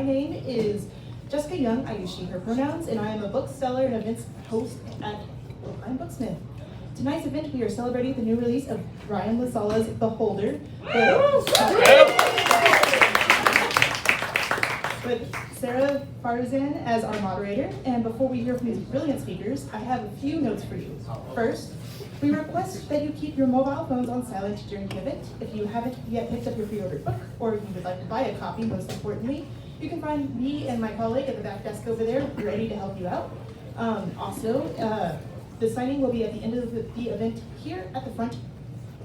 My name is Jessica Young. I use she, her pronouns, and I am a bookseller and events host at Brookline Booksmith. Tonight's event, we are celebrating the new release of Ryan Lasala's Beholder with Sara Farizan as our moderator. And before we hear from these brilliant speakers, I have a few notes for you. First, we request that you keep your mobile phones on silent during the event. If you haven't yet picked up your pre-ordered book, or if you would like to buy a copy, most importantly, you can find me and my colleague at the back desk over there, ready to help you out. The signing will be at the end of the event here at the front.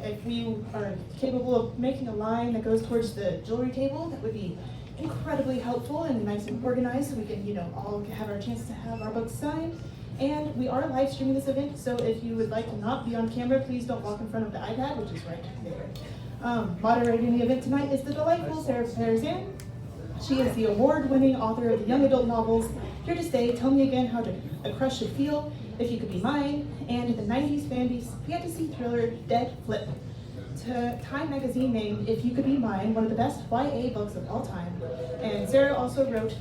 If you are capable of making a line that goes towards the jewelry table, that would be incredibly helpful and nice and organized, so we can, all have our chance to have our books signed. And we are live streaming this event, so if you would like to not be on camera, please don't walk in front of the iPad, which is right there. Moderating the event tonight is the delightful Sara Farizan. She is the award-winning author of the young adult novels Here to Stay, Tell Me Again How a Crush Should Feel, If You Could Be Mine, and the 90s fantasy thriller Dead Flip. Time magazine named If You Could Be Mine one of the best YA books of all time. And Sara also wrote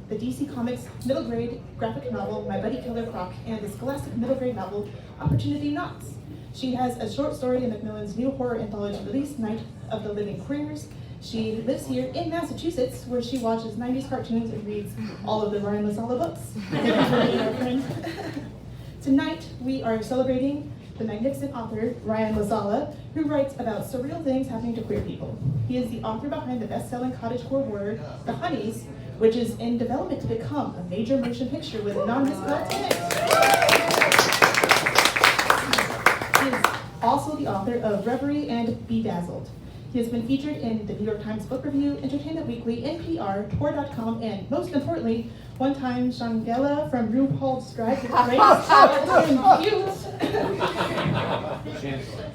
the DC Comics middle grade graphic novel My Buddy Killer Croc and the Scholastic middle grade novel Opportunity Knocks. She has a short story in Macmillan's new horror anthology release, Night of the Living Queers. She lives here in Massachusetts, where she watches 90s cartoons and reads all of the Ryan Lasala books. Tonight, we are celebrating the magnificent author, Ryan Lasala, who writes about surreal things happening to queer people. He is the author behind the best-selling cottagecore horror, The Honeys, which is in development to become a major motion picture with a non-misspelled text. He is also the author of Reverie and Bedazzled. He has been featured in the New York Times Book Review, Entertainment Weekly, NPR, Tor.com, and most importantly, one time Shangela from RuPaul's Drag Race.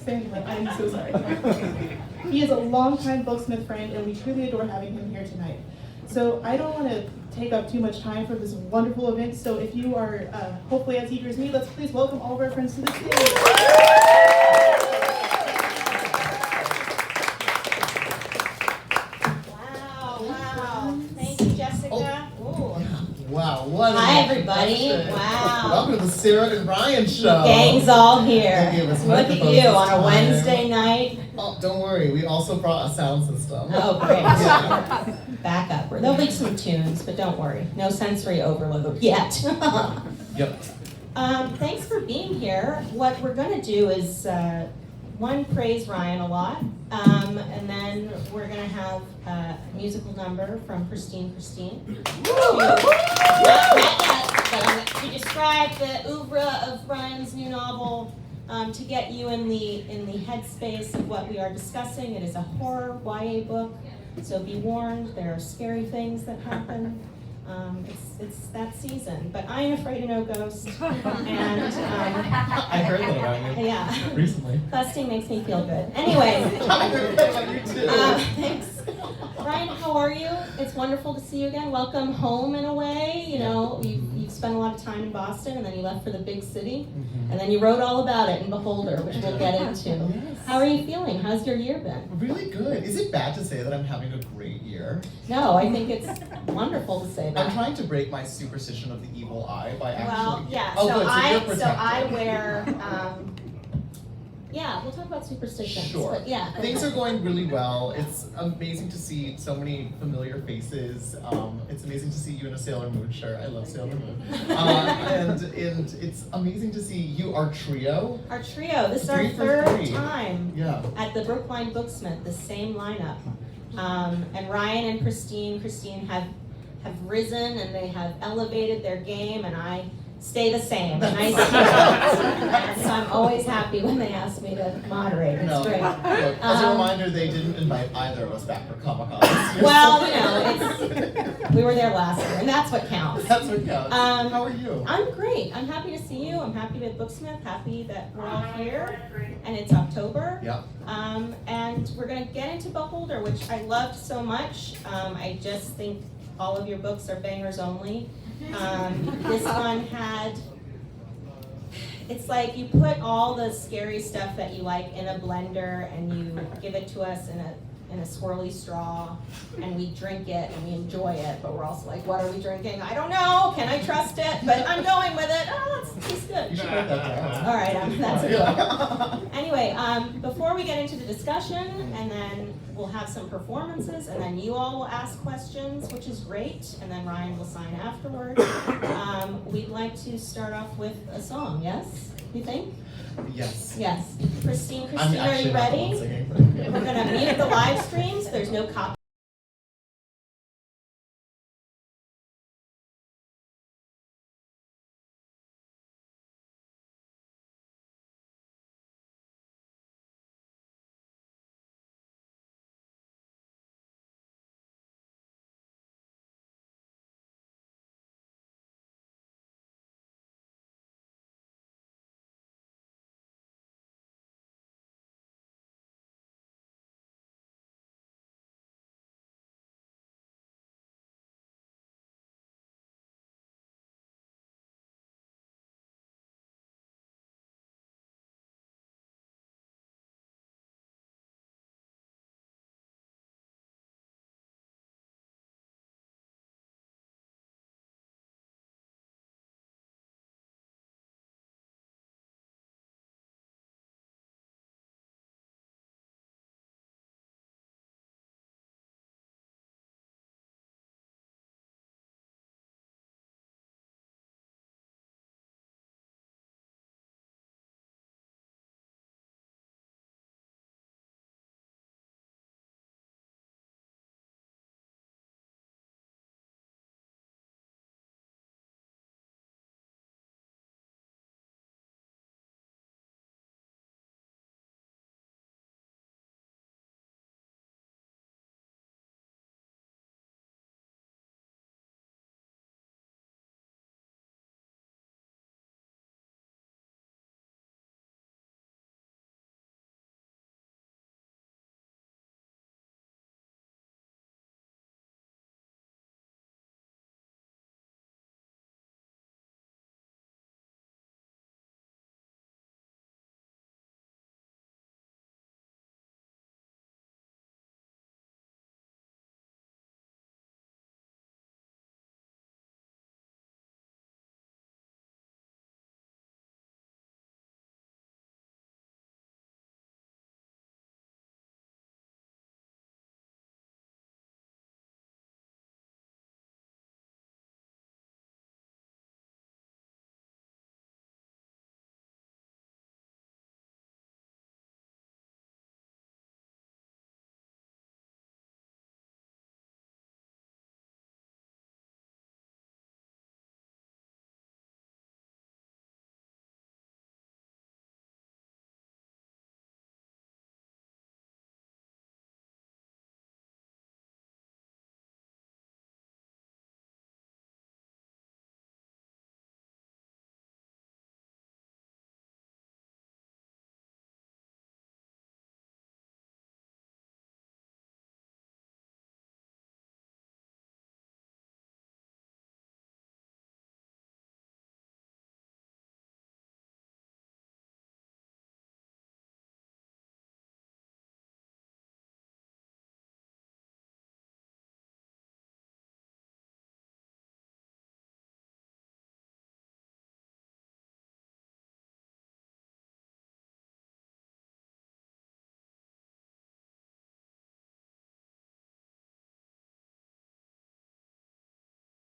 Shangela, I'm so sorry. He is a longtime Booksmith friend, and we truly adore having him here tonight. So I don't want to take up too much time for this wonderful event, so if you are hopefully as eager as me, let's please welcome all of our friends to the stage. Wow, what Hi everybody, wow. Welcome to the Sara and Ryan show. Gang's all here. Look at you on a Wednesday night. Oh, don't worry, we also brought a sound system. Oh, great. Back up. There'll be some tunes, but don't worry. No sensory overload yet. Yep. Thanks for being here. What we're going to do is, one, praise Ryan a lot, and then we're going to have a musical number from Pristine Christine to describe the oeuvre of Ryan's new novel, to get you in the headspace of what we are discussing. It is a horror YA book, so be warned, there are scary things that happen. It's that season, but I am afraid of no ghosts, and I heard that about you. Yeah, recently. busting makes me feel good. Anyway, I heard that about you too. Thanks. Ryan, how are you? It's wonderful to see you again. Welcome home in a way. You've spent a lot of time in Boston, and then you left for the big city, and then you wrote all about it in Beholder, which we'll get into. Yes. How are you feeling? How's your year been? Really good. Is it bad to say that I'm having a great year? No, I think it's wonderful to say that. I'm trying to break my superstition of the evil eye by actually. Well, yeah. Oh, so good. So I you're protected. wear. Yeah, we'll talk about superstitions. Sure. But yeah. Things are going really well. It's amazing to see so many familiar faces. It's amazing to see you in a Sailor Moon shirt. I love Sailor Moon. And it's amazing to see you, our trio. Our trio. This is our 3 for third 3. time Yeah. at the Brookline Booksmith, the same lineup. And Ryan and Christine have risen and they have elevated their game, and I stay the same. And I see so I'm always happy when they ask me to moderate. It's great. Look, as a reminder, they didn't invite either of us back for Comic-Con. Well, we were there last year, and that's what counts. That's what counts. How are you? I'm great. I'm happy to see you. I'm happy with Booksmith. Happy that we're all here, and it's October. Yep. And we're going to get into Beholder, which I loved so much. I just think all of your books are bangers only. This one had, it's like you put all the scary stuff that you like in a blender and you give it to us in a in a swirly straw, and we drink it and we enjoy it, but we're also like, what are we drinking? I don't know, can I trust it? But I'm going with it. Oh, that tastes good. You should write that down. All right, that's it. Yeah. Anyway, before we get into the discussion, and then we'll have some performances, and then you all will ask questions, which is great, and then Ryan will sign afterwards. We'd like to start off with a song, yes? You think? Yes. Yes. Pristine I'm Christine, are actually you not the ready? one singing, but- We're gonna mute the live streams, there's no copy.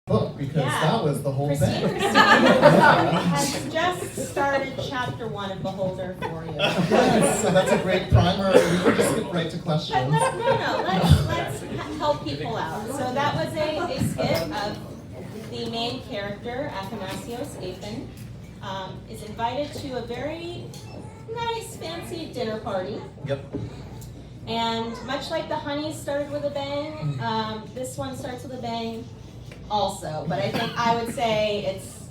Book, because Yeah. that was the whole Pristine thing. Christine has just started chapter 1 of Beholder for you. Yes, so that's a great primer. We can just skip right to But questions. let's help people out. So that was a skit of the main character, Athanasios Aphan, is invited to a very nice, fancy dinner party. Yep. And much like the Honeys started with a bang, this one starts with a bang also. But I think I would say it's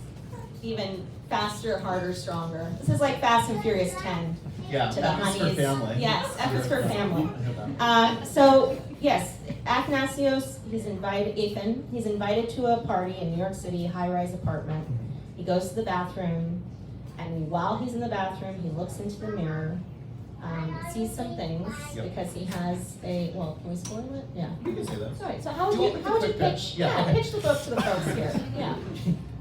even faster, harder, stronger. This is like Fast and Furious 10. Yeah, To the F is for Honeys. family. Yes, F is for family. I heard that. So yes, Athanasios, he's invited to a party in New York City, high-rise apartment. He goes to the bathroom, and while he's in the bathroom, he looks into the mirror, sees some things Yep. because he has well, can we spoil it? Yeah. You can say that. All right, so how Do you would want you me to quick pitch? pitch? Yeah, okay. Pitch the book to the folks here. Yeah.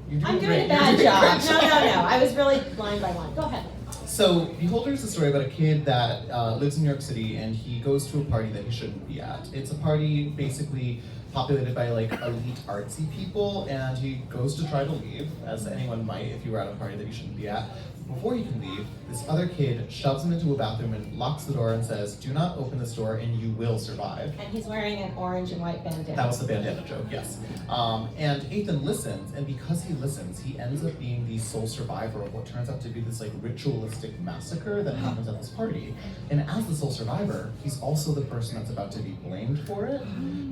You're doing I'm doing great. a bad You're doing job. great. No. I was really line by line. Go ahead. So, Beholder is a story about a kid that lives in New York City, and he goes to a party that he shouldn't be at. It's a party basically populated by like elite artsy people, and he goes to try to leave, as anyone might if you were at a party that you shouldn't be at. Before he can leave, this other kid shoves him into a bathroom and locks the door and says, "Do not open this door and you will survive." And he's wearing an orange and white bandana. That was the bandana joke, yes. And Ethan listens, and because he listens, he ends up being the sole survivor of what turns out to be this like ritualistic massacre that happens at this party. And as the sole survivor, he's also the person that's about to be blamed for it.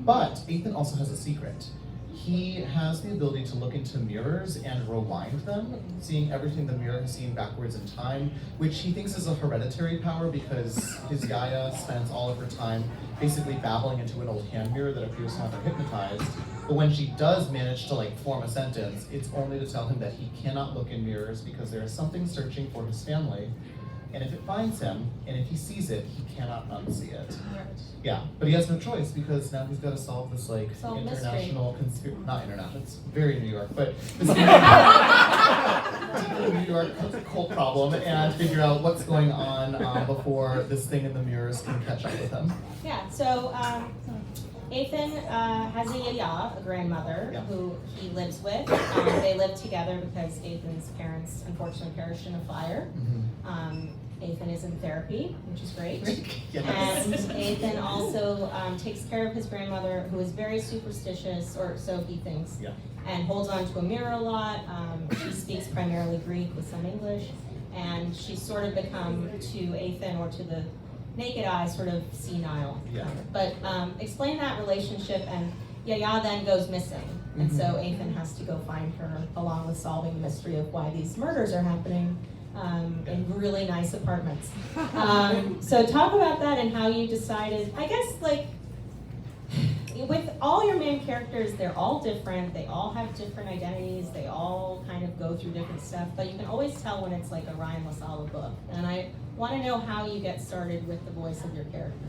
But Ethan also has a secret. He has the ability to look into mirrors and rewind them, seeing everything the mirror has seen backwards in time, which he thinks is a hereditary power because his Yaya spends all of her time basically babbling into an old hand mirror that appears to have her hypnotized. But when she does manage to like form a sentence, it's only to tell him that he cannot look in mirrors because there is something searching for his family. And if it finds him, and if he sees it, he cannot unsee it. Yeah, but he has no choice because now he's got to solve this like international not international, it's very New York, but this deep New York cult problem and figure out what's going on before this thing in the mirrors can catch up with him. Yeah, so Ethan has a yaya, a grandmother, Yeah. who he lives with. They live together because Ethan's parents unfortunately perished in a fire. Ethan is in therapy, which is great. Yes. And Ethan also takes care of his grandmother, who is very superstitious, or so he thinks, Yeah. and holds on to a mirror a lot. She speaks primarily Greek with some English, and she's sort of become to Ethan, or to the naked eye, sort of senile. Yeah. But explain that relationship, and Yaya then goes missing. And so Ethan has to go find her, along with solving the mystery of why these murders are happening in really nice apartments. So talk about that and how you decided, I guess, like, with all your main characters, they're all different, they all have different identities, they all kind of go through different stuff, but you can always tell when it's like a Ryan LaSala book. And I want to know how you get started with the voice of your characters.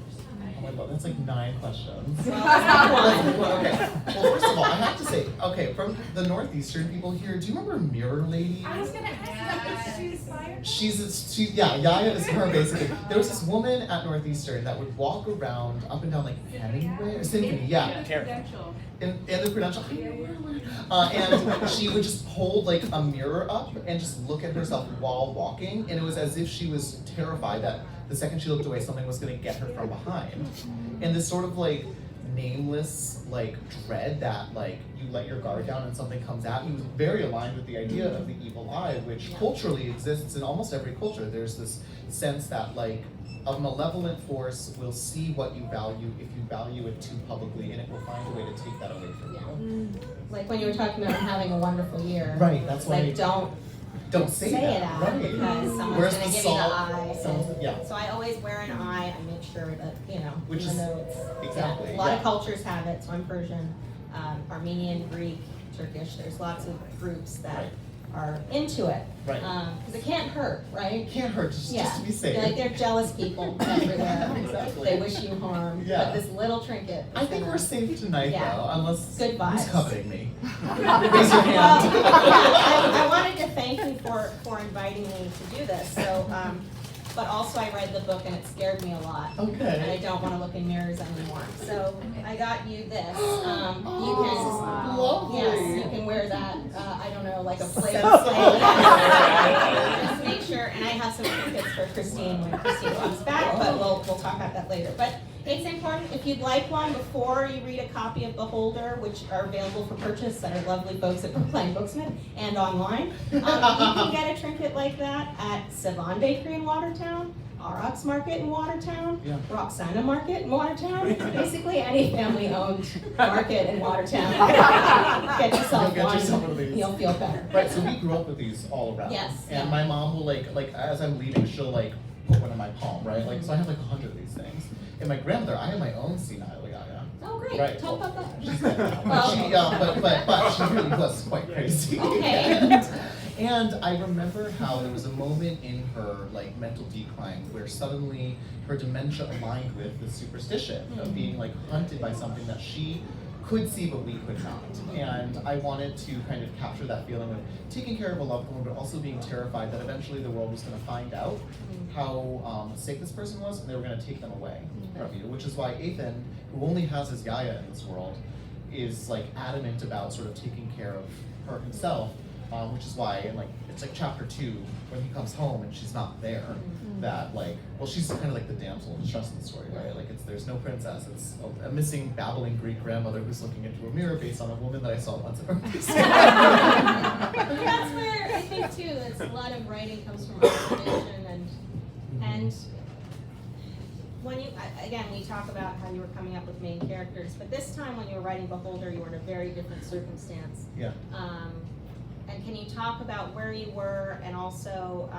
Oh my God, that's like 9 questions. Well, that's one. Okay. Well, first of all, I have to say, okay, from the Northeastern people here, do you remember Mirror Lady? I was gonna ask that. Is she inspired? Yeah, Yaya is her basically. There was this woman at Northeastern that would walk around up and down like Hemingway or Symphony, yeah. Prudential. In the Prudential. And she would just hold like a mirror up and just look at herself while walking, and it was as if she was terrified that the second she looked away, something was going to get her from behind. And this sort of like nameless like dread that like you let your guard down and something comes at you was very aligned with the idea of the evil eye, which culturally exists in almost every culture. There's this sense that like a malevolent force will see what you value if you value it too publicly, and it will find a way to take that away from you. Like when you were talking about having a wonderful year. Right, that's why. Like Don't say it that, out, right? because someone's Where's gonna the give salt? you the eye. Yeah. So I always wear an eye. I make sure that, Which even is- though it's exactly, a lot yeah. of cultures have it. So I'm Persian, Armenian, Greek, Turkish. There's lots of groups that Right. are into it. Right. Because it can't hurt, right? It can't hurt, just to be safe. Like they're jealous people everywhere. Exactly. They wish you harm. Yeah. But this little trinket. I think we're safe tonight Yeah. though, unless Good who's vibes. coveting me? Raise your Well, hand. yeah, I wanted to thank you for inviting me to do this. So, but also I read the book and it scared me a lot. And I Okay. don't want to look in mirrors anymore. So I got you this. You Lovely. can, yes, you can wear that. I don't know, like a plate. Sensible. Just make sure. And I have some tickets for Christine when Christine comes back, but we'll talk about that later. But it's important, if you'd like one before you read a copy of Beholder, which are available for purchase at our lovely folks at Brookline Booksmith and online, you can get a trinket like that at Savan Bakery in Watertown, Aurochs Market in Watertown, Yeah. Roxana Market in Watertown, basically any family-owned market in Watertown. Get yourself You'll get yourself one of one, these. you'll feel better. Right, so we grew up with these all around. Yes, And yeah. my mom will like as I'm leaving, she'll like put one in my palm, right? Like so I have like 100 of these things. And my grandmother, I have my own senile Yaya. Oh, great, Right. talk about that. She's dead now. Well- But she really was quite crazy. Okay. And I remember how there was a moment in her like mental decline where suddenly her dementia aligned with the superstition of being like hunted by something that she could see but we could not. And I wanted to kind of capture that feeling of taking care of a loved one, but also being terrified that eventually the world was going to find out how sick this person was, and they were going to take them away from you. Which is why Ethan, who only has his Yaya in this world, is like adamant about sort of taking care of her himself. Which is why, like, it's like chapter 2 when he comes home and she's not there. That like, well, she's kind of like the damsel in distress in the story, right? Like, there's no princess. It's a missing babbling Greek grandmother who's looking into a mirror based on a woman that I saw once at her place. That's where I think too, it's a lot of writing comes from observation and when you, again, we talk about how you were coming up with main characters, but this time when you were writing Beholder, you were in a very different circumstance. Yeah. And can you talk about where you were and also,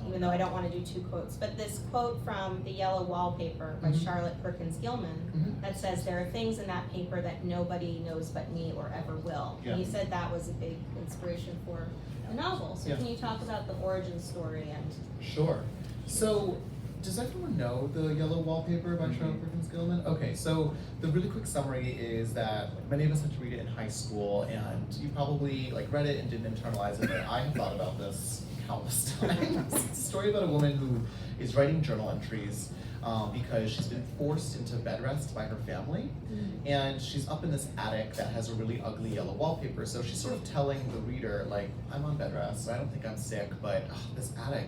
even though I don't want to do 2 quotes, but this quote from The Yellow Wallpaper by Charlotte Perkins Gilman that says, "There are things in that paper that nobody knows but me or ever will." Yeah. And you said that was a big inspiration for the novel. So can you talk about the origin story and? Sure. So, does everyone know The Yellow Wallpaper by Charlotte Perkins Gilman? Okay, so the really quick summary is that many of us had to read it in high school, and you probably like read it and didn't internalize it, but I have thought about this countless times. It's a story about a woman who is writing journal entries because she's been forced into bed rest by her family, and she's up in this attic that has a really ugly yellow wallpaper, so she's sort of telling the reader, like, I'm on bed rest, so I don't think I'm sick, but this attic,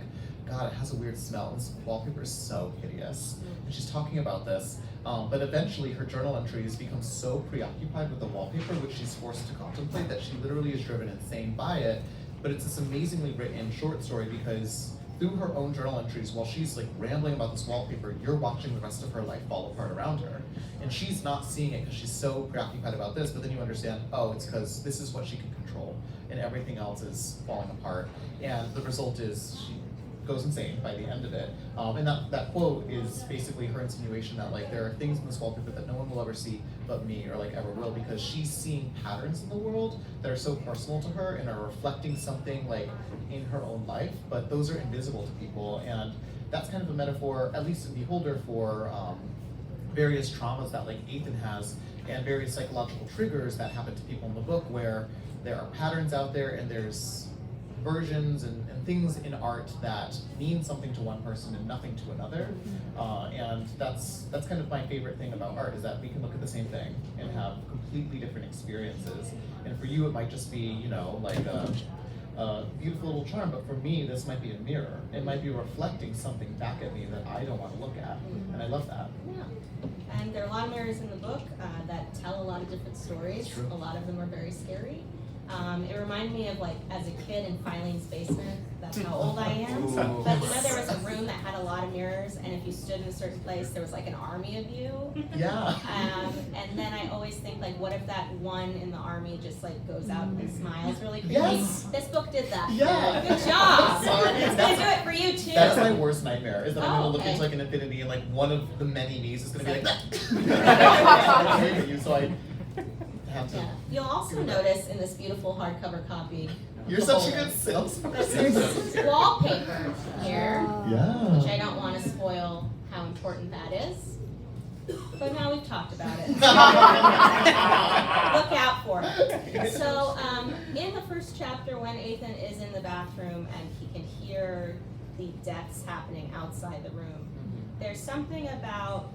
God, it has a weird smell. This wallpaper is so hideous. And she's talking about this, but eventually her journal entries become so preoccupied with the wallpaper, which she's forced to contemplate, that she literally is driven insane by it. But it's this amazingly written short story because through her own journal entries, while she's like rambling about this wallpaper, you're watching the rest of her life fall apart around her. And she's not seeing it because she's so preoccupied about this, but then you understand, oh, it's because this is what she can control, and everything else is falling apart. And the result is she goes insane by the end of it. And that quote is basically her insinuation that like there are things in this wallpaper that no one will ever see but me, or like ever will, because she's seeing patterns in the world that are so personal to her and are reflecting something like in her own life, but those are invisible to people. And that's kind of a metaphor, at least in Beholder, for various traumas that like Ethan has and various psychological triggers that happen to people in the book, where there are patterns out there and there's versions and things in art that mean something to one person and nothing to another. And that's kind of my favorite thing about art, is that we can look at the same thing and have completely different experiences. And for you, it might just be, you know, like a beautiful little charm, but for me, this might be a mirror. It might be reflecting something back at me that I don't want to look at, and I love that. Yeah. And there are a lot of mirrors in the book that tell a lot of different stories. True. A lot of them are very scary. It reminded me of like as a kid in Filene's basement. That's how old I am. Ooh. But you know, there was a room that had a lot of mirrors, and if you stood in a certain place, there was like an army of you. Yeah. And then I always think like, what if that one in the army just like goes out and smiles really creepy? Yes. This book did that. Yeah. Good job. Sorry. It's gonna do it for you too. That's my worst nightmare, is that I'm Oh, gonna look okay. into like an infinity and like one of the many me's is gonna be like that. You, so I have to. Yeah. You'll also notice in this beautiful hardcover copy. You're such a good salesperson. There's wallpaper here, Yeah. which I don't want to spoil how important that is. But now we've talked about it. Look out for it. So in the first chapter, when Ethan is in the bathroom and he can hear the deaths happening outside the room, there's something about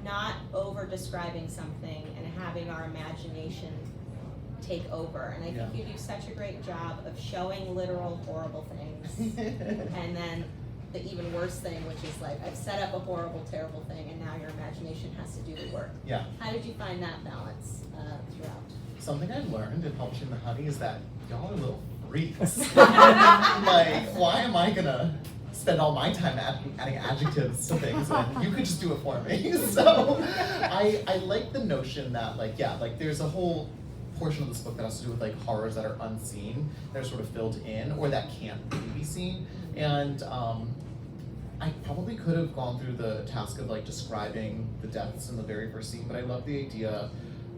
not over describing something and having our imagination take over. And I think you do such a great job of showing literal horrible things and then the even worse thing, which is like, I've set up a horrible, terrible thing, and now your imagination has to do the work. Yeah. How did you find that balance throughout? Something I learned in publishing The Honey is that y'all are little freaks. Like, why am I gonna spend all my time adding adjectives to things when you could just do it for me? So I like the notion that like, yeah, like there's a whole portion of this book that has to do with like horrors that are unseen, that are sort of filled in, or that can't really be seen. And I probably could have gone through the task of like describing the deaths in the very first scene, but I love the idea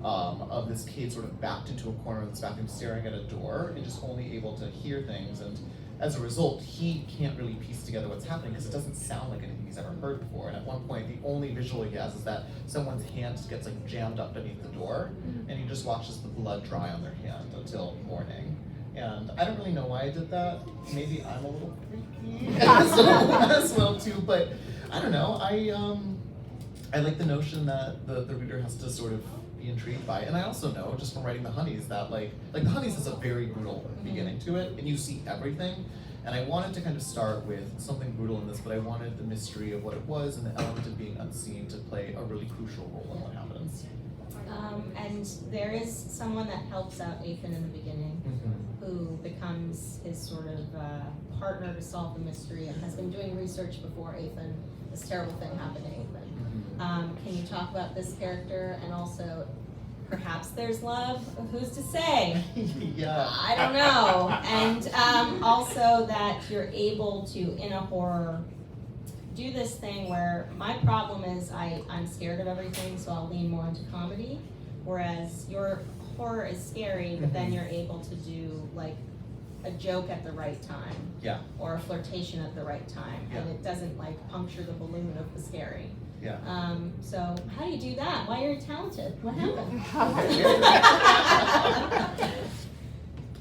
of this kid sort of backed into a corner of this bathroom staring at a door and just only able to hear things, and as a result he can't really piece together what's happening because it doesn't sound like anything he's ever heard before. And at one point the only visual he has is that someone's hand gets like jammed up beneath the door, and he just watches the blood dry on their hand until morning. And I don't really know why I did that. Maybe I'm a little freaky as well too, but I don't know. I like the notion that the reader has to sort of be intrigued by it. And I also know, just from writing The Honeys, that like The Honeys has a very brutal beginning to it, and you see everything. And I wanted to kind of start with something brutal in this, but I wanted the mystery of what it was and the element of being unseen to play a really crucial role in what happens. And there is someone that helps out Ethan in the beginning, who becomes his sort of partner to solve the mystery and has been doing research before Ethan, this terrible thing happened to Ethan. Can you talk about this character, and also perhaps there's love? Who's to say? Yeah. I don't know. And also that you're able to, in a horror, do this thing where my problem is I'm scared of everything, so I'll lean more into comedy, whereas your horror is scary, but then you're able to do like a joke at the right time. Yeah. Or a flirtation at the right time, and it doesn't like puncture the balloon of the scary. Yeah. So how do you do that? Why are you talented? What happened?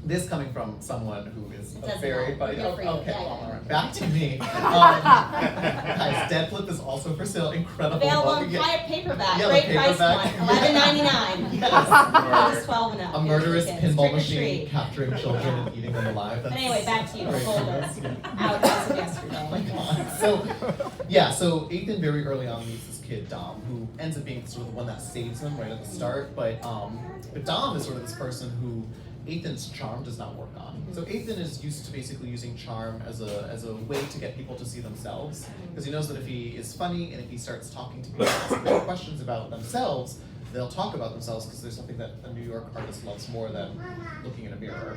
This coming from someone who is It a doesn't very matter. funny. Good for you. Okay, Yeah, well, yeah. all right. Back to me. Guys, Dead Flip is also for sale. Incredible Available book. in quiet paperback. Yeah, the Great price paperback. point. $11.99. Yes. Ages 12 and up. A murderous Here's the kids. pinball Trick or machine treat. capturing children and eating them alive. But anyway, back to you. Great. Hold us out as of yesterday. Oh my God. So Ethan very early on meets this kid Dom, who ends up being sort of the one that saves him right at the start. But Dom is sort of this person who Ethan's charm does not work on. So Ethan is used to basically using charm as a way to get people to see themselves, because he knows that if he is funny and if he starts talking to people asking them questions about themselves, they'll talk about themselves, because there's something that a New York artist loves more than looking in a mirror.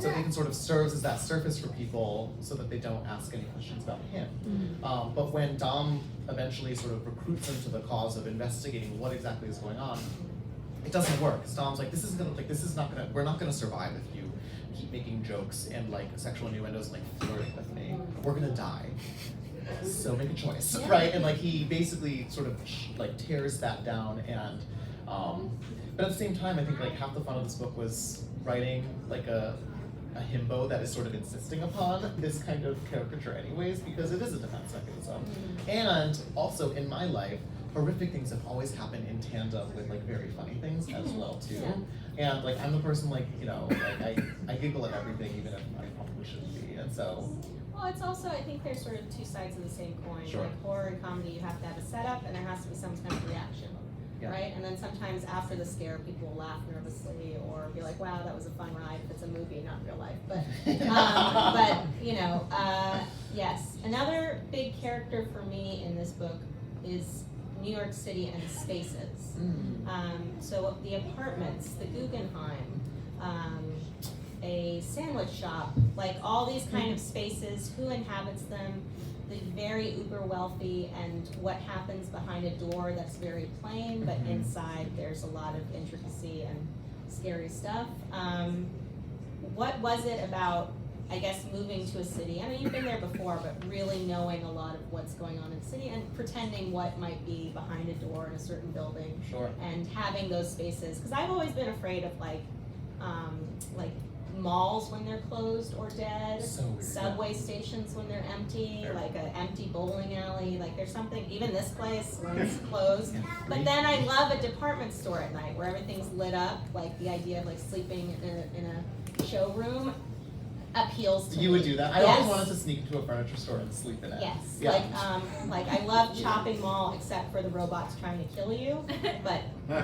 So Ethan sort of serves as that surface for people so that they don't ask any questions about him. But when Dom eventually sort of recruits him to the cause of investigating what exactly is going on, it doesn't work. Because Dom's like, we're not gonna survive if you keep making jokes and like sexual innuendos and like flirting with me. We're gonna die. So make a choice, right? And like he basically sort of like tears that down, and but at the same time, I think like half the fun of this book was writing like a himbo that is sort of insisting upon this kind of caricature anyways, because it is a defense mechanism. And also in my life, horrific things have always happened in tandem with like very funny things as well too. And like I'm the person like, you know, like I giggle at everything even if I probably shouldn't be. And so Well, it's also, I think there's sort of two sides of the same coin. Sure. Like horror and comedy, you have to have a setup and there has to be some kind of reaction, right? And then sometimes after the scare, people will laugh nervously or be like, wow, that was a fun ride. If it's a movie, not real life. But, you know, yes. Another big character for me in this book is New York City and spaces. So the apartments, the Guggenheim, a sandwich shop, like all these kind of spaces, who inhabits them, the very uber wealthy, and what happens behind a door that's very plain, but inside there's a lot of intricacy and scary stuff. What was it about, I guess, moving to a city? I mean, you've been there before, but really knowing a lot of what's going on in the city and pretending what might be behind a door in a certain building. Sure. And having those spaces, because I've always been afraid of like malls when they're closed or dead, So weird, subway stations when they're empty, like an empty bowling alley, like there's something, even this place when it's closed. But then I love a department store at night where everything's lit up, like the idea of like sleeping in a showroom appeals to me. You would do that? I Yes. always wanted to sneak into a furniture store and sleep in it. Yes, Yeah. like I love shopping mall except for the robots trying to kill you, but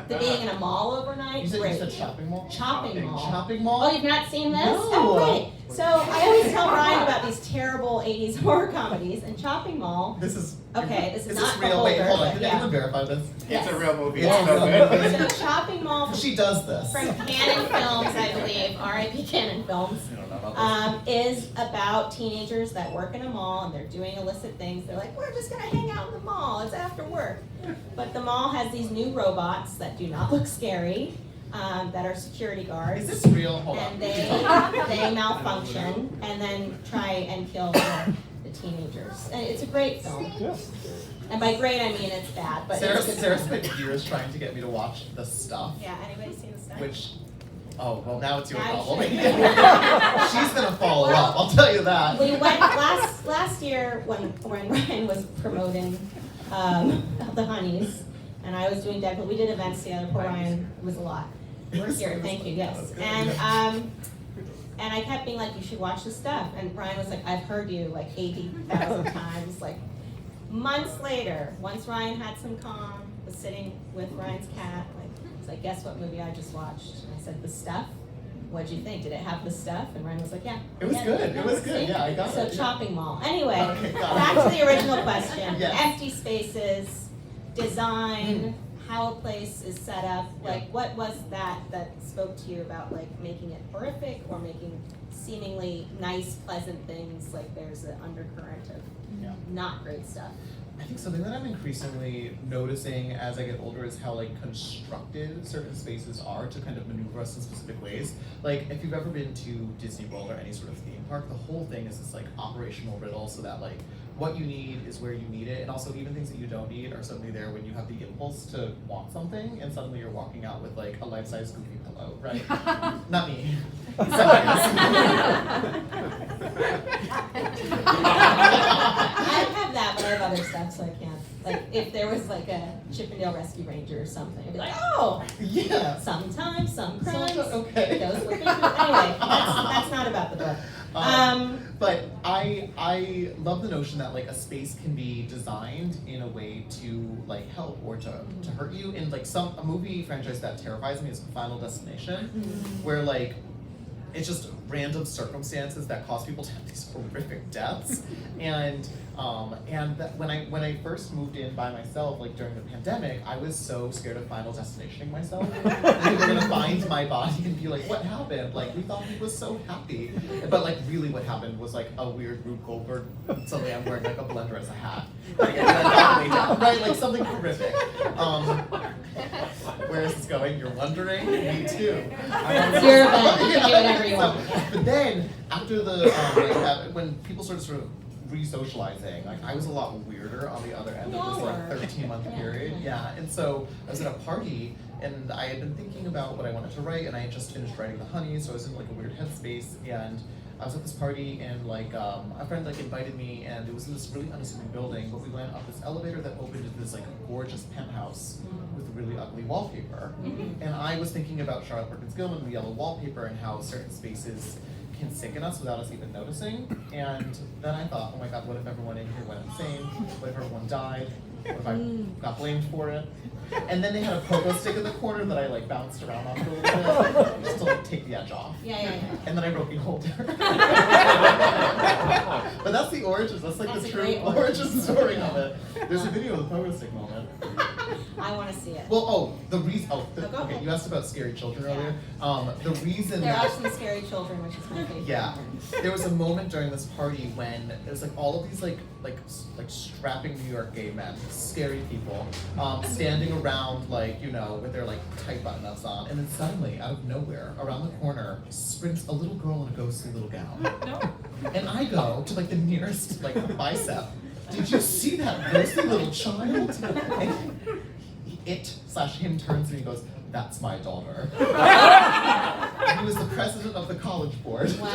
the being in a mall overnight, You great. said shopping mall? Chopping mall. Shopping mall? Oh, you've not seen this? No. Oh, great. So I always tell Ryan about these terrible 80s horror comedies, and Chopping Mall, This is okay, this is not real. Wait, Beholder, hold on. but Can yeah. anyone verify this? It's a real movie. It's It's so a real good. movie. So Chopping Mall She does this. from Canon Films, I believe, R.I.P. Canon Films, I don't know about is about teenagers that work in a mall and they're doing illicit things. They're like, we're just gonna hang out in the mall, it's after work. But the mall has these new robots that do not look scary, that are security this. guards. Is this real? Hold on. And they malfunction and then try and kill the teenagers. And it's a great film. And by great I mean it's bad, but Sarah, it's a good Sarah film. spent years trying to get me to watch The Stuff, Yeah, anybody seen the stuff? which, oh, well, now it's your Now you problem. should. She's gonna follow Well, up, I'll tell you that. We went last year when Ryan was promoting the Honeys, and I was doing Deadpool. We did events together. Poor Ryan, it was a lot. We're here, thank you, yes. And I kept being like, you should watch this stuff. And Ryan was like, I've heard you like 80,000 times. Like months later, once Ryan had some calm, was sitting with Ryan's cat, was like, guess what movie I just watched? And I said, The Stuff. What'd you think? Did it have the stuff? And Ryan was like, yeah. It was good. It was good. See? Yeah, I got So it. Yeah. shopping mall. Anyway, Okay, got it. back to the original question. Yes. Empty spaces, design, how a place is set up. Like, what was that spoke to you about like making it horrific or making seemingly nice, pleasant things like there's an undercurrent of Yeah. not great stuff? I think something that I'm increasingly noticing as I get older is how like constructed certain spaces are to kind of maneuver us in specific ways. Like if you've ever been to Disney World or any sort of theme park, the whole thing is this like operational riddle so that like what you need is where you need it, and also even things that you don't need are suddenly there when you have the impulse to want something, and suddenly you're walking out with like a life-size goofy pillow, right? Not me. Somebody else. I have that, but I have other stuff, so I can't. Like, if there was like a Chippendale Rescue Ranger or something, I'd be like, oh! Yeah. Sometimes, some crimes. Okay. Those looking through. Anyway, that's not about the book. But I love the notion that like a space can be designed in a way to like help or to hurt you. And like a movie franchise that terrifies me is Final Destination, where like it's just random circumstances that cause people to have these horrific deaths. And that when I first moved in by myself, like during the pandemic, I was so scared of Final Destinationing myself. That they were gonna find my body and be like, what happened? Like we thought he was so happy. But like really what happened was like a weird Rube Goldberg, suddenly I'm wearing like a blender as a hat. Like, and then that way down, right? Like something horrific. Where is this going? You're wondering? Me too. It's your event. You can do whatever you want. But then after when people started sort of re-socializing, like I was a lot weirder on the other end of this like 13-month period. Yeah, and so I was at a party and I had been thinking about what I wanted to write, and I had just finished writing The Honey, so I was in like a weird headspace, and I was at this party and like a friend like invited me, and it was in this really unassuming building, but we went up this elevator that opened into this like gorgeous penthouse with really ugly wallpaper. And I was thinking about Charlotte Perkins Gilman and the yellow wallpaper and how certain spaces can sink in us without us even noticing. And then I thought, oh my god, what if everyone in here went insane? What if everyone died? What if I got blamed for it? And then they had a pogo stick in the corner that I like bounced around on for a little bit, just to like take the edge off. Yeah. And then I wrote Beholder. But that's the origins, that's like That's the a true great origin story of it. There's a video of the pogo stick moment. I want to see it. Well, the reason, go okay, ahead. you asked about scary children Yeah. earlier. The reason There are that, some scary children, which is my favorite. yeah, there was a moment during this party when it was like all of these like strapping New York gay men, scary people, standing around like, you know, with their like tight button-ups on, and then suddenly, out of nowhere, around the corner, sprints a little girl in a ghostly little gown. And I go to like the nearest like bicep. Did you see that ghostly little child? And him turns to me and goes, that's my daughter. And he was the president of the college board. Wow.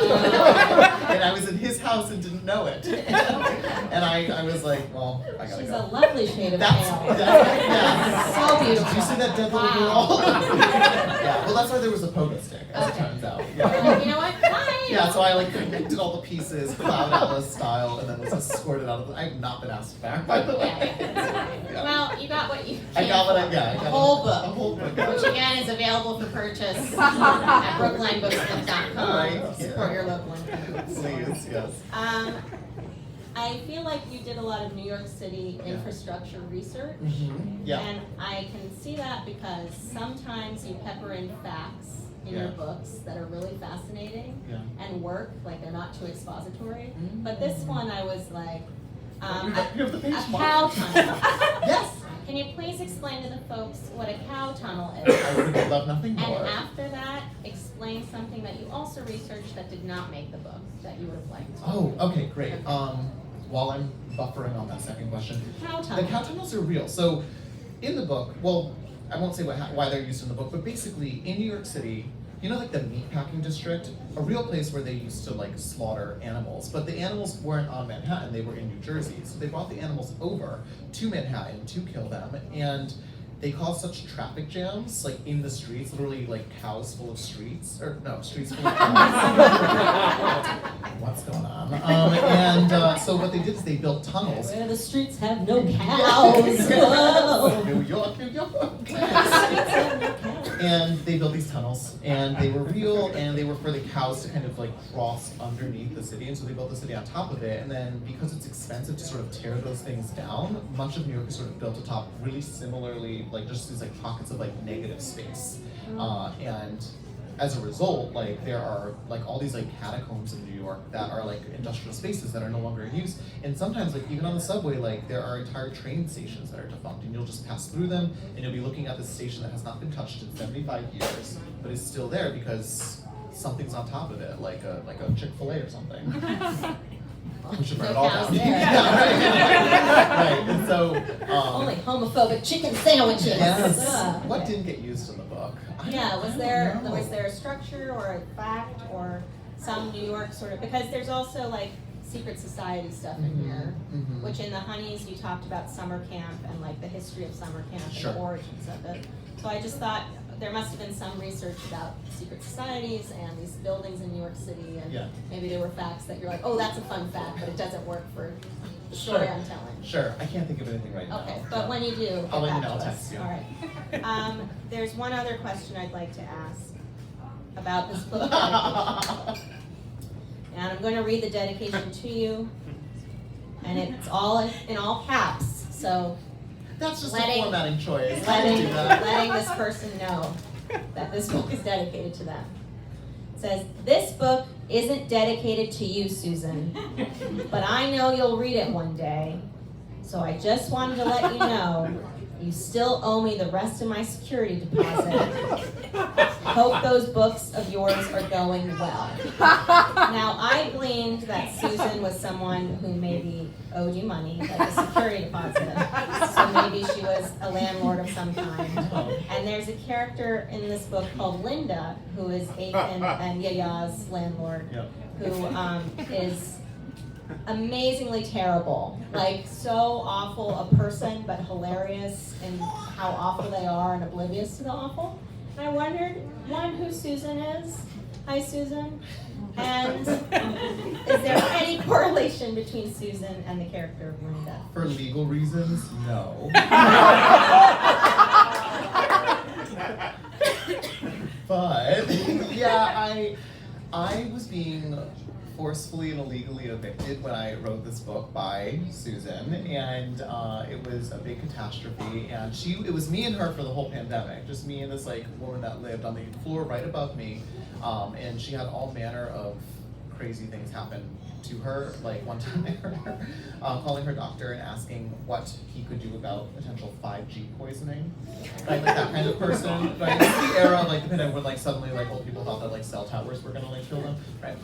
And I was in his house and didn't know it. And I was like, well, I gotta She's go. a lovely shade of That's pale. yeah. So beautiful. Did you see that dead little girl? Yeah, well that's why there was a pogo stick, as it turns out. Yeah. You know what? Fine. Yeah, so I like connected all the pieces, Cloud Atlas style, and then was escorted out of the. I have not been asked back, by the way. Yeah, that's fine. Yeah. Well, you got what you I got what I came got. for. A whole book. A whole book. Which again is available for purchase at brooklinebooks.com. Right here. Support your local independent bookstore. Please, yes. I feel like you did a lot of New York City Yeah. infrastructure research. Yeah. And I can see that because sometimes you pepper in facts in your books that are really fascinating and work, like they're not too expository. But this one I was like, you have the page a mark. cow tunnel. Yes. Can you please explain to the folks what a cow tunnel is? I would love nothing more. And after that, explain something that you also researched that did not make the book that you would have liked. Oh, okay, great. While I'm buffering on that second question, Cow the tunnel. cow tunnels are real. So, in the book, well, I won't say why they're used in the book, but basically in New York City, you know, like the meatpacking district, a real place where they used to like slaughter animals, but the animals weren't on Manhattan, they were in New Jersey. So they brought the animals over to Manhattan to kill them, and they caused such traffic jams, like in the streets, literally like cows full of streets, or no, streets full of cows. What's going on? So what they did is they built tunnels. Where the streets have no cows. Whoa. New York, New York. And they built these tunnels, and they were real, and they were for the cows to kind of like cross underneath the city, and so they built the city on top of it, and then because it's expensive to sort of tear those things down, much of New York is sort of built atop really similarly, like just these like pockets of like negative space. And as a result, like there are like all these like catacombs in New York that are like industrial spaces that are no longer in use. And sometimes like even on the subway, like there are entire train stations that are defunct, and you'll just pass through them and you'll be looking at this station that has not been touched in 75 years, but is still there because something's on top of it, like a Chick-fil-A or something. We should burn it all down. Right. And so only homophobic chicken sandwiches. Yes. What didn't get used in the book? Was there a structure or a fact or some New York sort of, because there's also like secret society stuff in here, which in the Honeys you talked about summer camp and like the history of summer camp and the origins of it. So I just thought there must have been some research about secret societies and these buildings in New York City, and maybe there were facts that you're like, oh, that's a fun fact, but it doesn't work for the story I'm telling. Sure, I can't think of anything right now. Okay, but when you do, I'll let you get know, back to I'll us. text you. All right. There's one other question I'd like to ask about this book. And I'm going to read the dedication to you, and it's all in all caps. So that's just a formatting choice. Letting this person know that this book is dedicated to them. It says, "This book isn't dedicated to you, Susan, but I know you'll read it one day. So I just wanted to let you know you still owe me the rest of my security deposit. Hope those books of yours are going well." Now, I gleaned that Susan was someone who maybe owed you money, like a security deposit. So maybe she was a landlord of some kind. And there's a character in this book called Linda, who is Ethan and Yaya's landlord, who is amazingly terrible, like so awful a person, but hilarious in how awful they are and oblivious to the awful. And I wondered, one, who Susan is. Hi, Susan. And is there any correlation between Susan and the character of Linda? For legal reasons, no. But yeah, I was being forcefully and illegally evicted when I wrote this book by Susan, and it was a big catastrophe, and it was me and her for the whole pandemic, just me and this like woman that lived on the floor right above me, and she had all manner of crazy things happen to her. Like one time I heard her calling her doctor and asking what he could do about potential 5G poisoning, right? Like that kind of person, right? This is the era of like the pandemic when like suddenly like old people thought that like cell towers were gonna like kill them, right?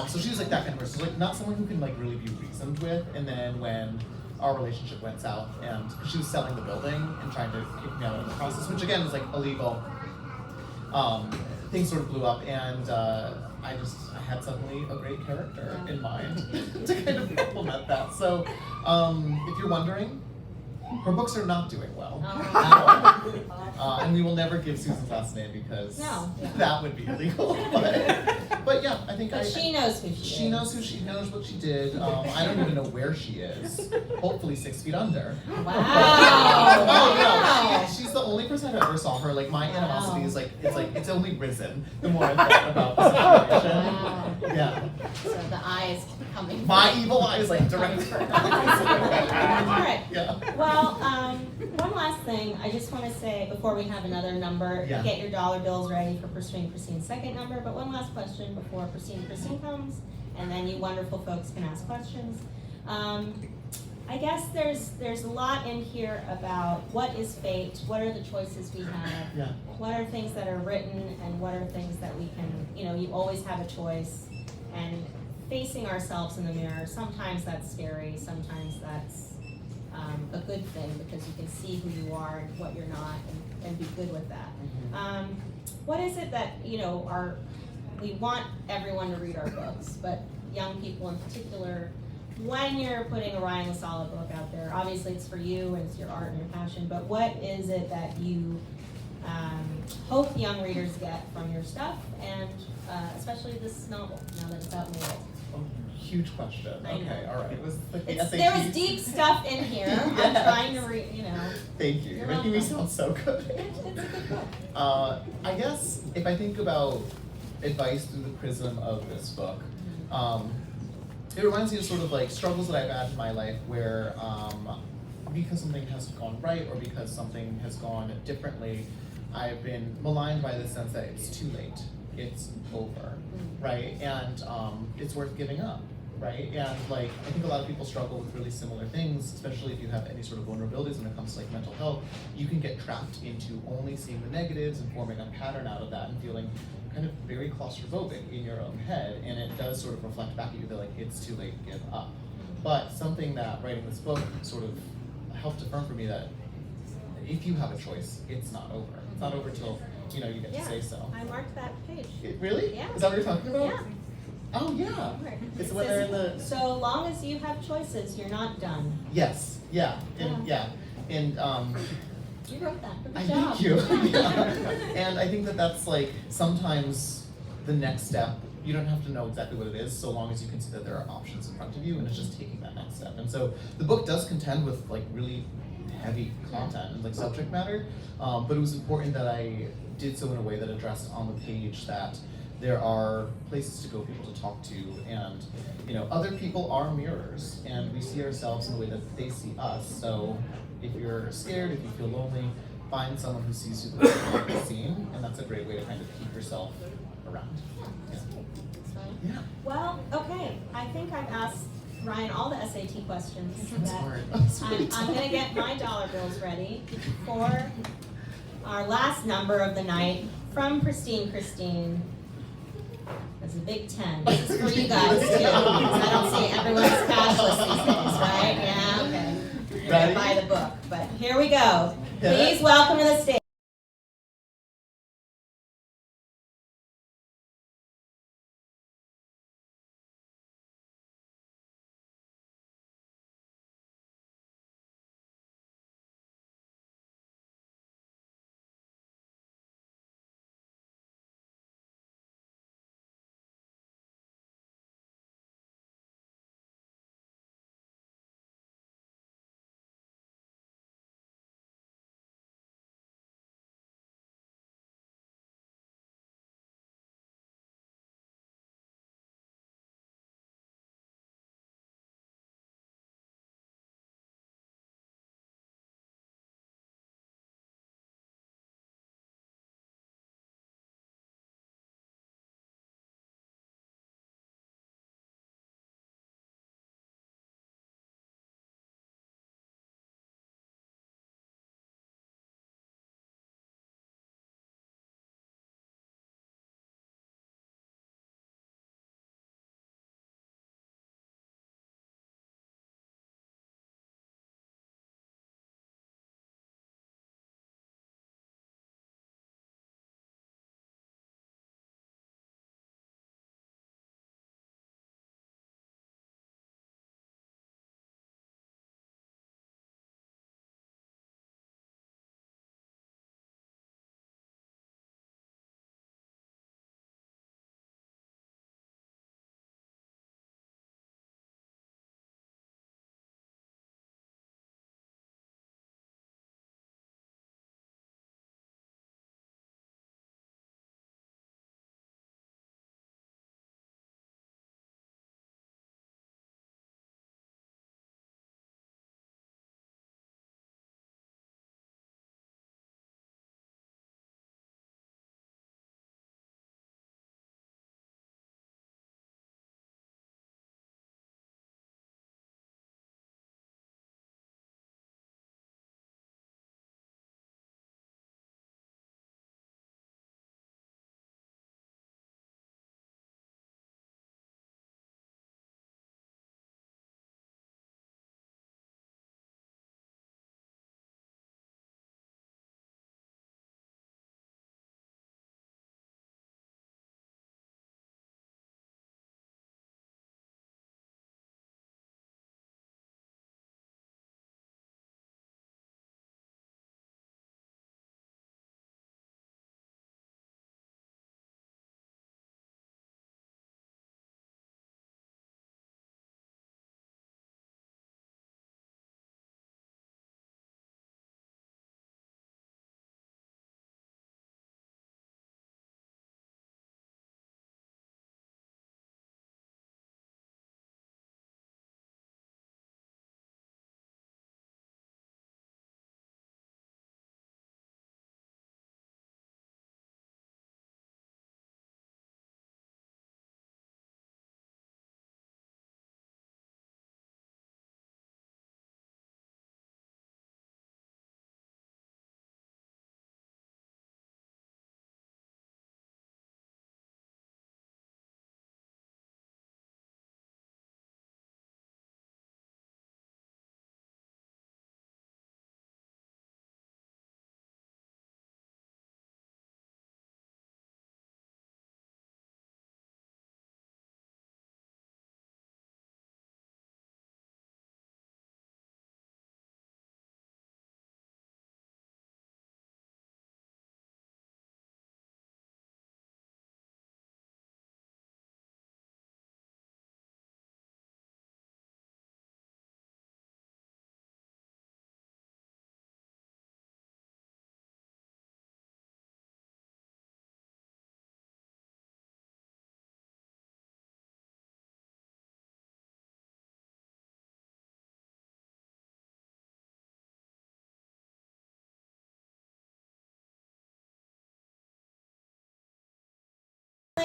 So she was like that kind of person, so, like not someone who can like really be reasoned with. And then when our relationship went south, and she was selling the building and trying to kick me out in the process, which again is like illegal. Things sort of blew up, and I had suddenly a great character in mind to kind of implement that. So, if you're wondering, her books are not doing well at all. And we will never give Susan's last name because that would be illegal. But yeah, I think she knows who she is. She knows who she knows what she did. I don't even know where she is. Hopefully 6 feet under. Wow. Oh yeah, she's the only person I ever saw her. Like my animosity is like it's only risen the more I thought about the situation. Wow. Yeah. So the eye is coming. My evil eye is like directly. All right. Yeah. Well, One last thing, I just want to say before we have another number, Yeah. get your dollar bills ready for Pristine Christine's second number. But one last question before Pristine Christine comes, and then you wonderful folks can ask questions. I guess there's a lot in here about what is fate, what are the choices we have, Yeah. what are things that are written, and what are things that we can, you always have a choice, and facing ourselves in the mirror, sometimes that's scary, sometimes that's a good thing because you can see who you are and what you're not and be good with that. What is it that, we want everyone to read our books, but young people in particular, when you're putting a Ryan La Sala book out there, obviously it's for you and it's your art and your passion, but what is it that you hope young readers get from your stuff, and especially this novel, now that it's out in the world? Oh, huge question. I know. Okay, all right. It was like the SATs. There was deep stuff in here. I'm Yes. trying to read, Thank you. You're making me sound so good. It's a good book. I guess if I think about advice through the prism of this book, it reminds me of sort of like struggles that I've had in my life where because something has gone right or because something has gone differently, I've been maligned by the sense that it's too late, it's over, right? And it's worth giving up, right? And like, I think a lot of people struggle with really similar things, especially if you have any sort of vulnerabilities when it comes to like mental health. You can get trapped into only seeing the negatives and forming a pattern out of that and feeling kind of very claustrophobic in your own head, and it does sort of reflect back at you that like, it's too late, give up. But something that writing this book sort of helped affirm for me that if you have a choice, it's not over. It's not over till you get to say so. I marked that page. Really? Yeah. Is that what you're talking about? Yeah. Oh yeah. Right. It's It when they're in the. So long as you have choices, you're not done. Yes. Yeah. And And You wrote that. Good I job. thank you. Yeah. And I think that that's like sometimes the next step. You don't have to know exactly what it is, so long as you can see that there are options in front of you, and it's just taking that next step. And so the book does contend with like really heavy content and like subject matter, but it was important that I did so in a way that addressed on the page that there are places to go, people to talk to, and other people are mirrors, and we see ourselves in the way that they see us. So if you're scared, if you feel lonely, find someone who sees you the way you want to be seen, and that's a great way to kind of keep yourself around. Yeah. Yeah. Well, okay. I think I've asked Ryan all the SAT questions. That's that hard. I'm going to get my dollar bills ready for our last number of the night from Pristine Christine. That's a big 10. This is for you guys too, because I don't see everyone's cashless these days, right? Yeah, okay. You're going to buy the book, but here we go. Please welcome to the stage.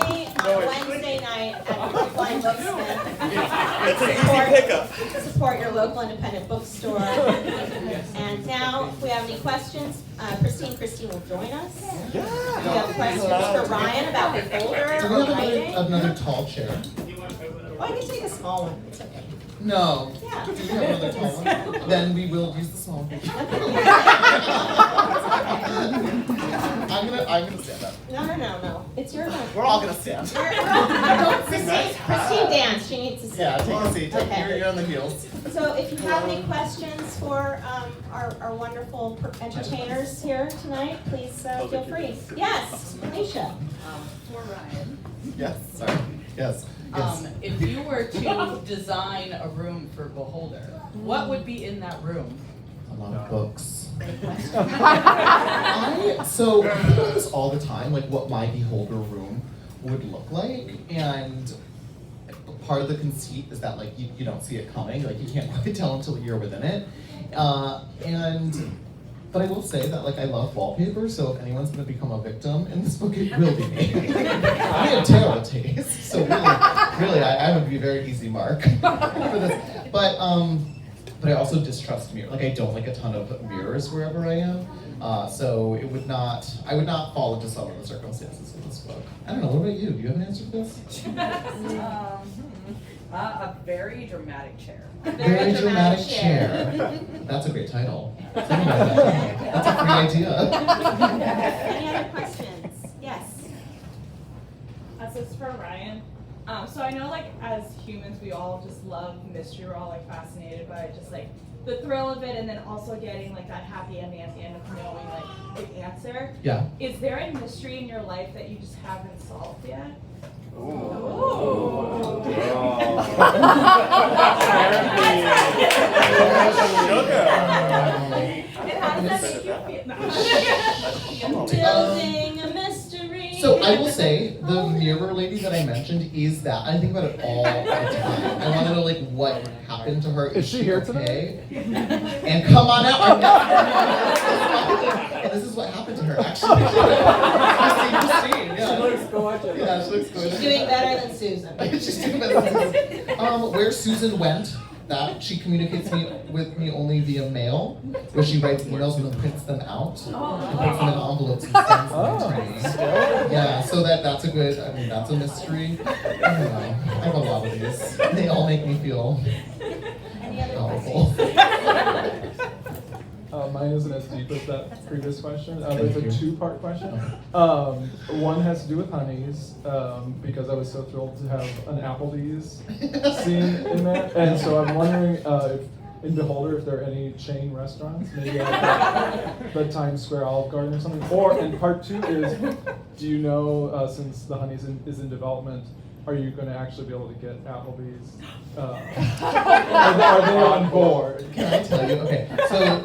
me on Wednesday night at Brookline Booksmith. It's an easy pickup. Support your local independent bookstore. And now, if we have any questions, Pristine Christine will join us. Yeah. If you have questions for Ryan about the folder Do or we have writing? another tall chair? Oh, I can take a small one, it's okay. No. Yeah. Do we have another tall one? Then we will use the small one. I'm gonna stand up. No, it's your turn. We're all gonna stand. Christine dance, she needs to sit. Yeah, take a seat. Okay. You're on the heels. So if you have any questions for our wonderful entertainers here tonight, please feel free. Yes, Alicia. For Ryan, Yes, sorry. Yes. Yes. if you were to design a room for Beholder, what would be in that room? A lot of books. Great question. So I think about this all the time, like what my Beholder room would look like, and part of the conceit is that like you don't see it coming, like you can't quite tell until you're within it, but I will say that like I love wallpaper, so if anyone's gonna become a victim in this book, it will be me. I have terrible taste, so really, I would be a very easy mark for this. But I also distrust mirrors. Like I don't like a ton of mirrors wherever I am. So I would not fall into some of the circumstances of this book. I don't know, what about you? Do you have an answer for this? A very dramatic chair. Very dramatic chair. That's a great title. Somebody write that down. That's a free idea. Any other questions? Yes. This is for Ryan. So I know, like, as humans, we all just love mystery. We're all like fascinated by just like the thrill of it, and then also getting like that happy ending at the end of knowing like the answer. Yeah. Is there a mystery in your life that you just haven't solved yet? And how does that make you feel? Building a mystery. So I will say, the mirror lady that I mentioned is that. I think about it all the time. I want to know like what happened to her. Is she here okay? And come on out. And this is what happened to her actually. Christine, yeah. She looks gorgeous. Yeah, she looks gorgeous. She's doing better than Susan. She's doing better than Susan. Where Susan went, that she communicates with me only via mail, where she writes emails and then prints them out, and puts them in envelopes and sends them to me. Yeah, so that's a good. I mean, that's a mystery. I don't know. I have a lot of these. They all make me feel Any other powerful. questions? Mine isn't as deep as that previous question. Thank It's you. a two-part question. One has to do with honeys, because I was so thrilled to have an Applebee's scene in there. And so I'm wondering if in Beholder if there are any chain restaurants, maybe like the Times Square Olive Garden or something. Or, and part two is, do you know, since the honeys is in development, are you going to actually be able to get Applebee's? Are they on board? Can I tell you? Okay, so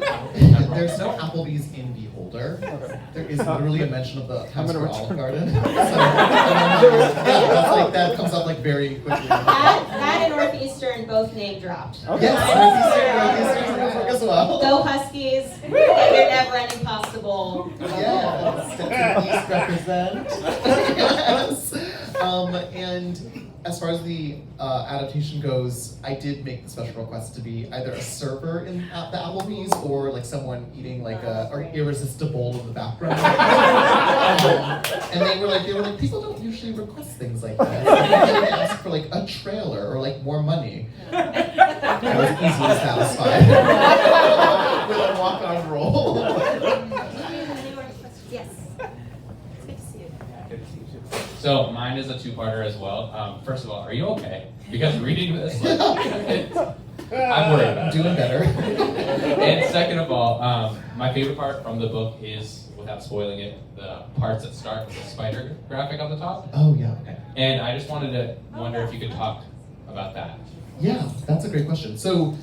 there's no Applebee's in Beholder. Okay. There is literally a mention of the Times gonna Square Olive return. Garden. So, yeah, that's like that comes up like very quickly. That and Northeastern both name dropped. Okay. Yes, Northeastern as well. Go Huskies, get your never-ending possible. Yes, East represent. Yes. And as far as the adaptation goes, I did make the special request to be either a server at the Applebee's or like someone eating like or irresistible in the background. And they were like, people don't usually request things like that. They ask for like a trailer or like more money. I was easily satisfied with a walk-on roll. Any more questions? Yes. It's good to see you. So mine is a two-parter as well. First of all, are you okay? Because reading this, like, I'm worried about Doing better. And second of all, my favorite part from the book is, without spoiling it, the parts that start with the spider graphic on the top. Oh yeah, okay. And I just wanted to wonder if you could talk about that. Yeah, that's a great question. So,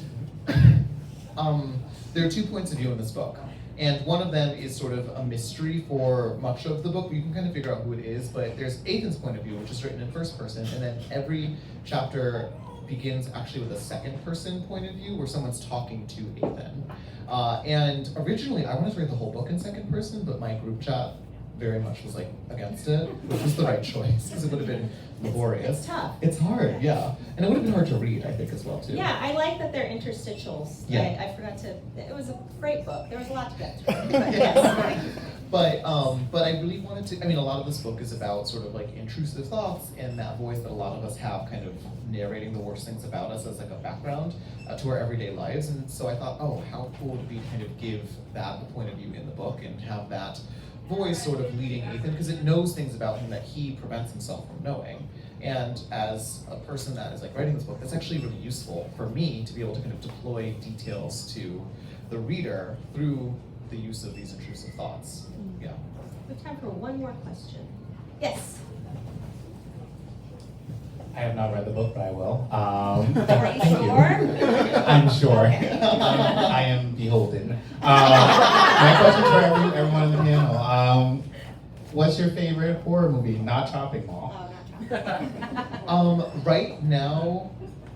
there are 2 points of view in this book. And one of them is sort of a mystery for much of the book. You can kind of figure out who it is, but there's Ethan's point of view, which is written in first person, and then every chapter begins actually with a second person point of view where someone's talking to Ethan. And originally I wanted to write the whole book in second person, but my group chat very much was like against it, which was the right choice because it would have been laborious. It's tough. It's hard, yeah, and it would have been hard to read, I think, as well too. Yeah, I like that they're interstitials. Yeah. I forgot to, it was a great book. There was a lot to get through, but yes. But I really wanted to, I mean, a lot of this book is about sort of like intrusive thoughts and that voice that a lot of us have kind of narrating the worst things about us as like a background to our everyday lives. And so I thought, oh, how cool would it be to kind of give that the point of view in the book and have that voice sort of leading Ethan, because it knows things about him that he prevents himself from knowing. And as a person that is like writing this book, that's actually really useful for me to be able to kind of deploy details to the reader through the use of these intrusive thoughts. Yeah. We have time for one more question. Yes. I have not read the book, but I will. Are you thank sure? I'm sure. I am beholden. My question for everyone in the panel. What's your favorite horror movie? Not Chopping Mall. Oh, not chocolate. Right now,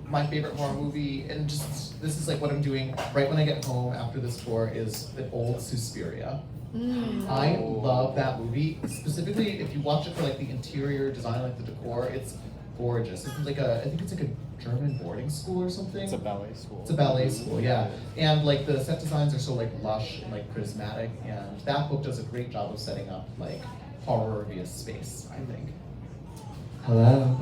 my favorite horror movie, and just this is like what I'm doing right when I get home after this tour, is the old Suspiria. I love that movie. Specifically, if you watch it for like the interior design, like the decor, it's gorgeous. It's like I think it's like a German boarding school or something. It's a ballet school. It's a ballet school, yeah. And like the set designs are so like lush and like prismatic, and that book does a great job of setting up like horror via space, I think. Hello.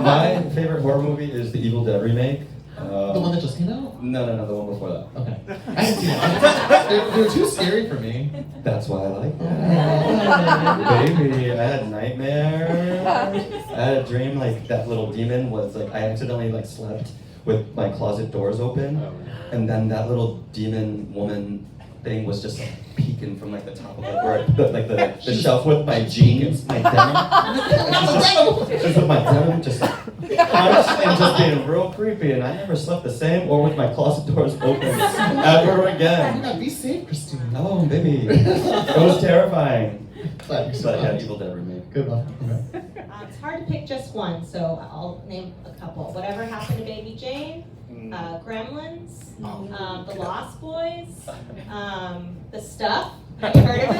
My favorite horror movie is the Evil Dead remake. The one that just came out? No, the one before that. Okay. I haven't seen it. They're too scary for me. That's why I like that. Baby, I had nightmares. I had a dream like that little demon was like, I accidentally like slept with my closet doors open, and then that little demon woman thing was just like peeking from like the top of like where I put like the shelf with my jeans, my denim. Just with my denim, just like punched and just being real creepy, and I never slept the same or with my closet doors open ever again. Yeah, be safe, Christine. Oh, baby. It was terrifying. Glad you But survived. yeah, Evil Dead remake. Good one. Okay. It's hard to pick just one, so I'll name a couple. Whatever Happened to Baby Jane, Gremlins, The Lost Boys, The Stuff. Have you heard of it?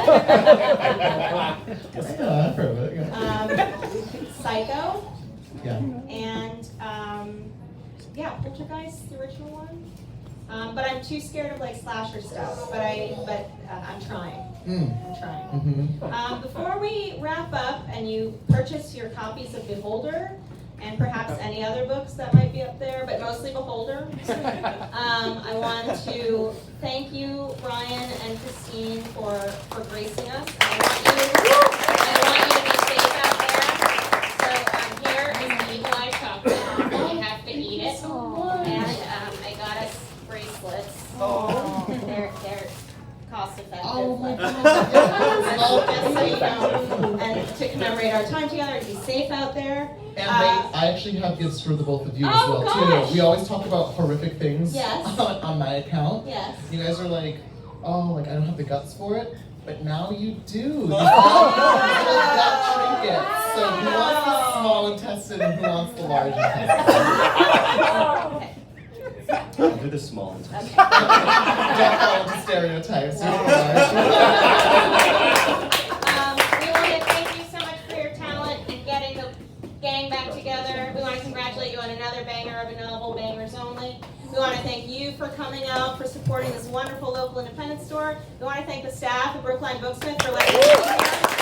Yeah, I've heard of it. Yeah. Psycho, Yeah. and Poltergeist, the original one. But I'm too scared of like slasher stuff. But I'm trying. I'm trying. Mm-hmm. Before we wrap up and you purchase your copies of Beholder and perhaps any other books that might be up there, but mostly Beholder, I want to thank you, Ryan and Christine, for gracing us. I want you to be safe out there. So here is the Eagle Eye chocolate. You have to eat it. And I got us bracelets. They're cost effective. Oh my Just so you know, and to commemorate our time together, and be safe out there. And I actually have gifts for the both of you as Oh, well gosh. too. We always talk about horrific things Yes. on my account. Yes. You guys are like, oh, like I don't have the guts for it, but now you do. You Oh. got trinkets. So who wants the small intestine and who wants the large intestine? Okay. I'll do the small ones. Don't fall into stereotypes. You're large. We want to thank you so much for your talent and getting the gang back together. We want to congratulate you on another banger of a novel, Bangers Only. We want to thank you for coming out, for supporting this wonderful local independent store. We want to thank the staff at Brookline Booksmith for letting us be here.